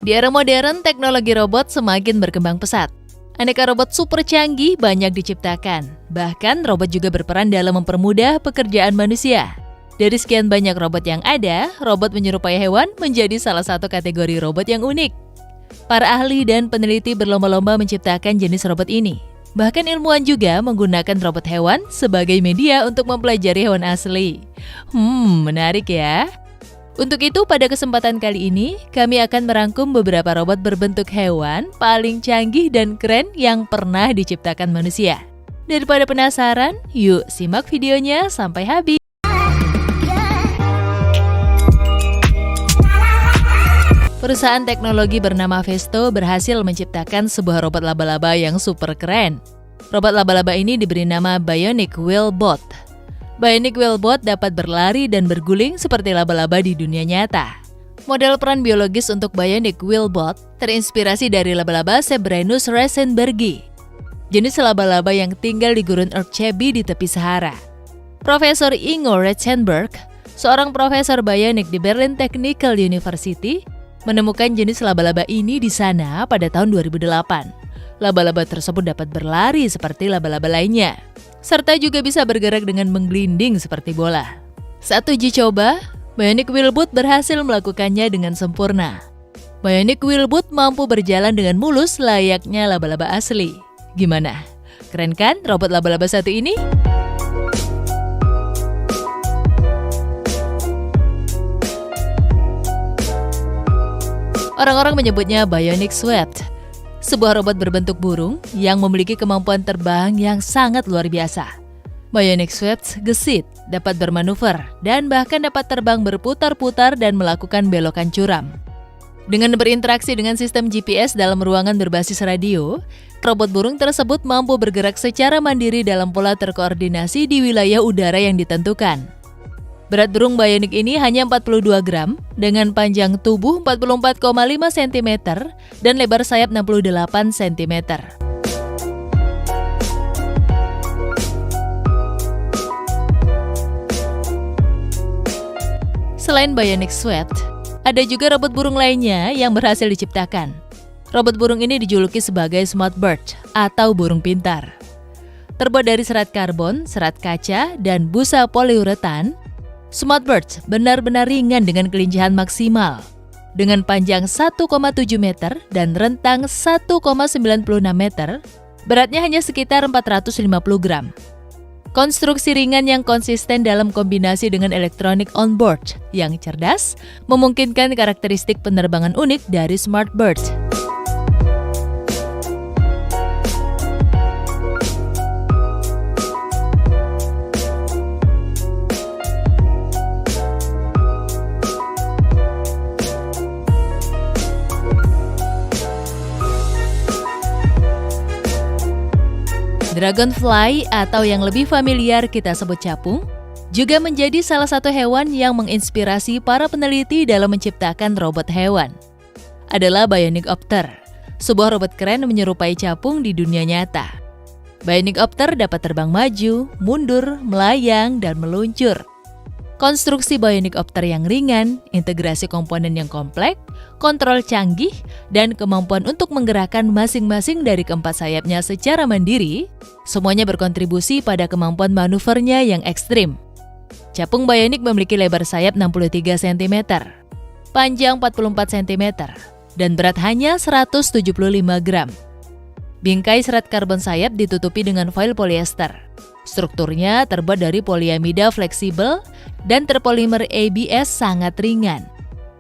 Di era modern, teknologi robot semakin berkembang pesat. Aneka robot super canggih banyak diciptakan. Bahkan robot juga berperan dalam mempermudah pekerjaan manusia. Dari sekian banyak robot yang ada, robot menyerupai hewan menjadi salah satu kategori robot yang unik. Para ahli dan peneliti berlomba-lomba menciptakan jenis robot ini. Bahkan ilmuwan juga menggunakan robot hewan sebagai media untuk mempelajari hewan asli. Menarik ya. Untuk itu, pada kesempatan kali ini, kami akan merangkum beberapa robot berbentuk hewan paling canggih dan keren yang pernah diciptakan manusia. Daripada penasaran, yuk simak videonya sampai habis. Perusahaan teknologi bernama Vesto berhasil menciptakan sebuah robot laba-laba yang super keren. Robot laba-laba ini diberi nama Bionic Wheelbot. Bionic Wheelbot dapat berlari dan berguling seperti laba-laba di dunia nyata. Model peran biologis untuk Bionic Wheelbot terinspirasi dari laba-laba Cebrenus reisenbergi, jenis laba-laba yang tinggal di gurun Erchebi di tepi Sahara. Profesor Ingo Reichenberg, seorang profesor bionik di Berlin Technical University, menemukan jenis laba-laba ini di sana pada tahun 2008. Laba-laba tersebut dapat berlari seperti laba-laba lainnya, serta juga bisa bergerak dengan menggelinding seperti bola. Saat uji coba, Bionic Wheelbot berhasil melakukannya dengan sempurna. Bionic Wheelbot mampu berjalan dengan mulus layaknya laba-laba asli. Gimana? Keren kan robot laba-laba satu ini? Orang-orang menyebutnya Bionic Swept, sebuah robot berbentuk burung yang memiliki kemampuan terbang yang sangat luar biasa. Bionic Swept gesit, dapat bermanuver, dan bahkan dapat terbang berputar-putar dan melakukan belokan curam. Dengan berinteraksi dengan sistem GPS dalam ruangan berbasis radio, robot burung tersebut mampu bergerak secara mandiri dalam pola terkoordinasi di wilayah udara yang ditentukan. Berat burung Bionic ini hanya 42 gram, dengan panjang tubuh 44,5 cm dan lebar sayap 68 cm. Selain Bionic Swept, ada juga robot burung lainnya yang berhasil diciptakan. Robot burung ini dijuluki sebagai Smart Bird atau burung pintar. Terbuat dari serat karbon, serat kaca, dan busa poliuretan, Smart Bird benar-benar ringan dengan kelincahan maksimal. Dengan panjang 1,7 meter dan rentang 1,96 meter, beratnya hanya sekitar 450 gram. Konstruksi ringan yang konsisten dalam kombinasi dengan elektronik on-board yang cerdas, memungkinkan karakteristik penerbangan unik dari Smart Bird. Dragonfly atau yang lebih familiar kita sebut capung, juga menjadi salah satu hewan yang menginspirasi para peneliti dalam menciptakan robot hewan. Adalah Bionicopter, sebuah robot keren menyerupai capung di dunia nyata. Bionicopter dapat terbang maju, mundur, melayang, dan meluncur. Konstruksi Bionicopter yang ringan, integrasi komponen yang kompleks, kontrol canggih, dan kemampuan untuk menggerakkan masing-masing dari keempat sayapnya secara mandiri, semuanya berkontribusi pada kemampuan manuvernya yang ekstrim. Capung Bionic memiliki lebar sayap 63 cm, panjang 44 cm, dan berat hanya 175 gram. Bingkai serat karbon sayap ditutupi dengan foil polyester. Strukturnya terbuat dari poliamida fleksibel dan terpolimer ABS sangat ringan.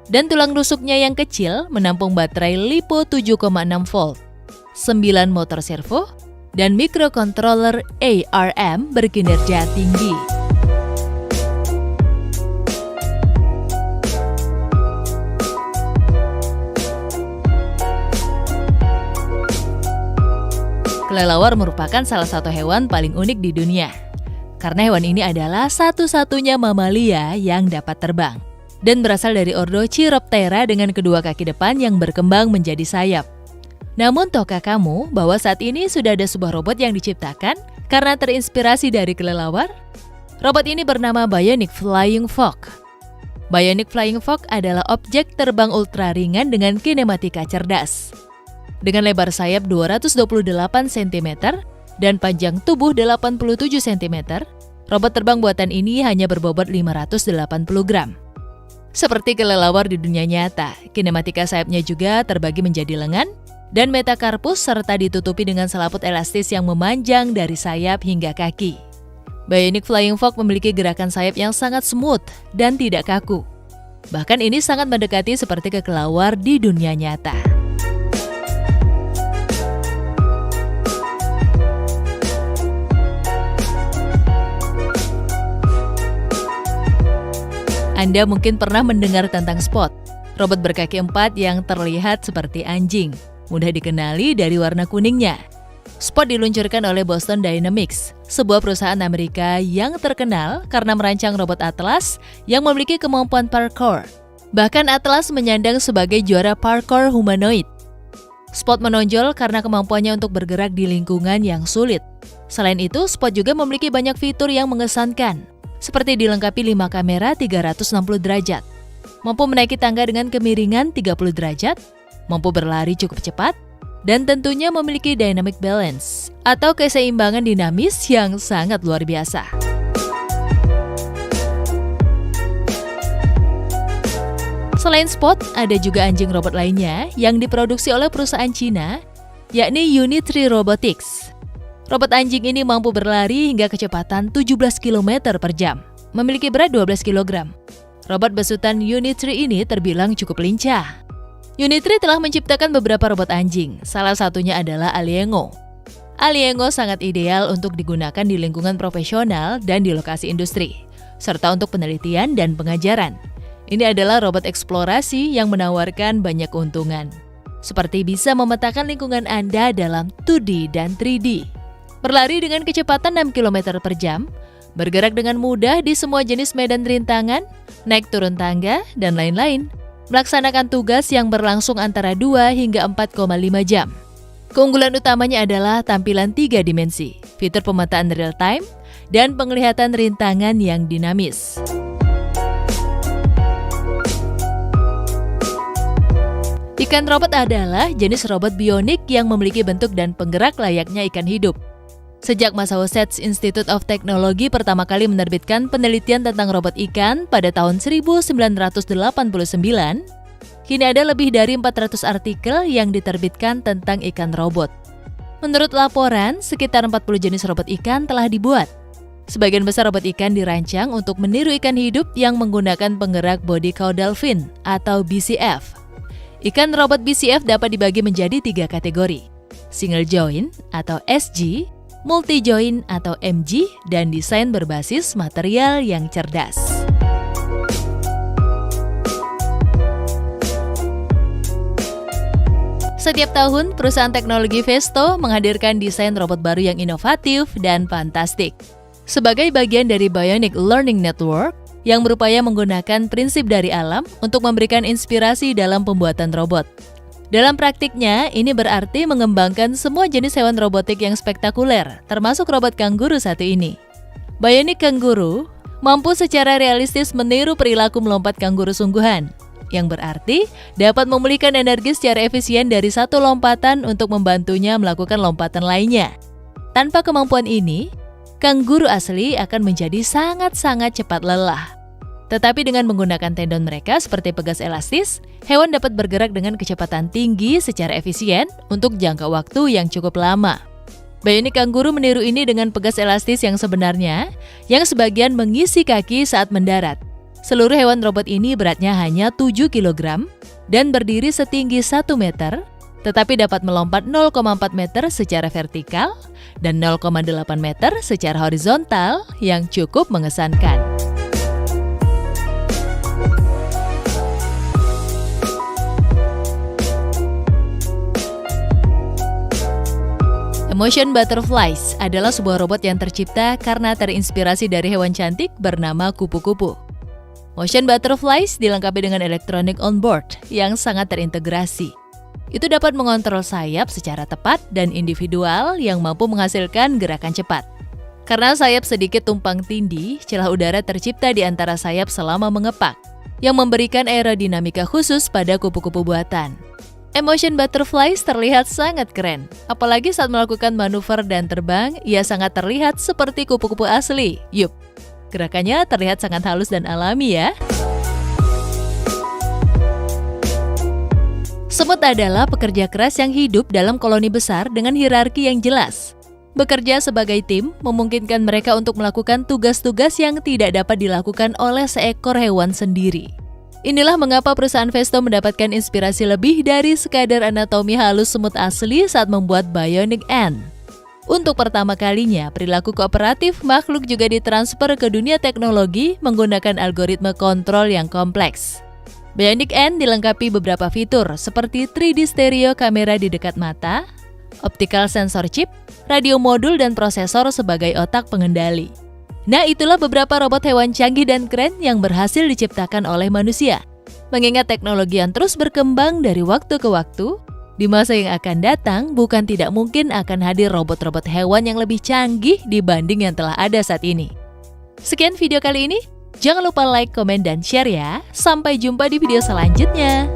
Dan tulang rusuknya yang kecil menampung baterai LiPo 7,6 volt, 9 motor servo, dan microcontroller ARM berkinerja tinggi. Kelelawar merupakan salah satu hewan paling unik di dunia. Karena hewan ini adalah satu-satunya mamalia yang dapat terbang. Dan berasal dari ordo Chiroptera dengan kedua kaki depan yang berkembang menjadi sayap. Namun tahukah kamu bahwa saat ini sudah ada sebuah robot yang diciptakan karena terinspirasi dari kelelawar? Robot ini bernama Bionic Flying Fox. Bionic Flying Fox adalah objek terbang ultra ringan dengan kinematika cerdas. Dengan lebar sayap 228 cm dan panjang tubuh 87 cm, robot terbang buatan ini hanya berbobot 580 gram. Seperti kelelawar di dunia nyata, kinematika sayapnya juga terbagi menjadi lengan dan metakarpus serta ditutupi dengan selaput elastis yang memanjang dari sayap hingga kaki. Bionic Flying Fox memiliki gerakan sayap yang sangat smooth dan tidak kaku. Bahkan ini sangat mendekati seperti kelelawar di dunia nyata. Anda mungkin pernah mendengar tentang Spot, robot berkaki 4 yang terlihat seperti anjing, mudah dikenali dari warna kuningnya. Spot diluncurkan oleh Boston Dynamics, sebuah perusahaan Amerika yang terkenal karena merancang robot Atlas yang memiliki kemampuan parkour. Bahkan Atlas menyandang sebagai juara parkour humanoid. Spot menonjol karena kemampuannya untuk bergerak di lingkungan yang sulit. Selain itu, Spot juga memiliki banyak fitur yang mengesankan, seperti dilengkapi 5 kamera 360 derajat, mampu menaiki tangga dengan kemiringan 30 derajat, mampu berlari cukup cepat, dan tentunya memiliki dynamic balance atau keseimbangan dinamis yang sangat luar biasa. Selain Spot, ada juga anjing robot lainnya yang diproduksi oleh perusahaan Cina, yakni Unitree Robotics. Robot anjing ini mampu berlari hingga kecepatan 17 km per jam, memiliki berat 12 kg. Robot besutan Unitree ini terbilang cukup lincah. Unitree telah menciptakan beberapa robot anjing, salah satunya adalah Aliengo. Aliengo sangat ideal untuk digunakan di lingkungan profesional dan di lokasi industri, serta untuk penelitian dan pengajaran. Ini adalah robot eksplorasi yang menawarkan banyak keuntungan, seperti bisa memetakan lingkungan Anda dalam 2D dan 3D. Berlari dengan kecepatan 6 km per jam, bergerak dengan mudah di semua jenis medan rintangan, naik turun tangga, dan lain-lain. Melaksanakan tugas yang berlangsung antara 2 hingga 4,5 jam. Keunggulan utamanya adalah tampilan 3 dimensi, fitur pemetaan real time, dan penglihatan rintangan yang dinamis. Ikan robot adalah jenis robot bionik yang memiliki bentuk dan penggerak layaknya ikan hidup. Sejak Massachusetts Institute of Technology pertama kali menerbitkan penelitian tentang robot ikan pada tahun 1989, kini ada lebih dari 400 artikel yang diterbitkan tentang ikan robot. Menurut laporan, sekitar 40 jenis robot ikan telah dibuat. Sebagian besar robot ikan dirancang untuk meniru ikan hidup yang menggunakan penggerak body caudal fin atau BCF. Ikan robot BCF dapat dibagi menjadi 3 kategori: single joint atau SG, multi-joint atau MG, dan desain berbasis material yang cerdas. Setiap tahun, perusahaan teknologi Vesto menghadirkan desain robot baru yang inovatif dan fantastik. Sebagai bagian dari Bionic Learning Network, yang berupaya menggunakan prinsip dari alam untuk memberikan inspirasi dalam pembuatan robot. Dalam praktiknya, ini berarti mengembangkan semua jenis hewan robotik yang spektakuler, termasuk robot kanguru satu ini. Bionic Kanguru mampu secara realistis meniru perilaku melompat kanguru sungguhan, yang berarti dapat memulihkan energi secara efisien dari satu lompatan untuk membantunya melakukan lompatan lainnya. Tanpa kemampuan ini, kanguru asli akan menjadi sangat-sangat cepat lelah. Tetapi dengan menggunakan tendon mereka seperti pegas elastis, hewan dapat bergerak dengan kecepatan tinggi secara efisien untuk jangka waktu yang cukup lama. Bionic Kanguru meniru ini dengan pegas elastis yang sebenarnya, yang sebagian mengisi kaki saat mendarat. Seluruh hewan robot ini beratnya hanya 7 kg dan berdiri setinggi 1 meter, tetapi dapat melompat 0,4 meter secara vertikal dan 0,8 meter secara horizontal yang cukup mengesankan. Motion Butterflies adalah sebuah robot yang tercipta karena terinspirasi dari hewan cantik bernama kupu-kupu. Motion Butterflies dilengkapi dengan elektronik on board yang sangat terintegrasi. Itu dapat mengontrol sayap secara tepat dan individual yang mampu menghasilkan gerakan cepat. Karena sayap sedikit tumpang tindih, celah udara tercipta di antara sayap selama mengepak. yang memberikan aerodinamika khusus pada kupu-kupu buatan. Emotion Butterflies terlihat sangat keren, apalagi saat melakukan manuver dan terbang, ia sangat terlihat seperti kupu-kupu asli. Yup, gerakannya terlihat sangat halus dan alami ya. Semut adalah pekerja keras yang hidup dalam koloni besar dengan hierarki yang jelas. Bekerja sebagai tim memungkinkan mereka untuk melakukan tugas-tugas yang tidak dapat dilakukan oleh seekor hewan sendiri. Inilah mengapa perusahaan Vesto mendapatkan inspirasi lebih dari sekadar anatomi halus semut asli saat membuat Bionic Ant. Untuk pertama kalinya, perilaku kooperatif makhluk juga ditransfer ke dunia teknologi menggunakan algoritma kontrol yang kompleks. Bionic Ant dilengkapi beberapa fitur seperti 3D stereo kamera di dekat mata, optical sensor chip, radio modul, dan prosesor sebagai otak pengendali. Nah, itulah beberapa robot hewan canggih dan keren yang berhasil diciptakan oleh manusia. Mengingat teknologi yang terus berkembang dari waktu ke waktu, di masa yang akan datang bukan tidak mungkin akan hadir robot-robot hewan yang lebih canggih dibanding yang telah ada saat ini. Sekian video kali ini. Jangan lupa like, komen, dan share ya. Sampai jumpa di video selanjutnya.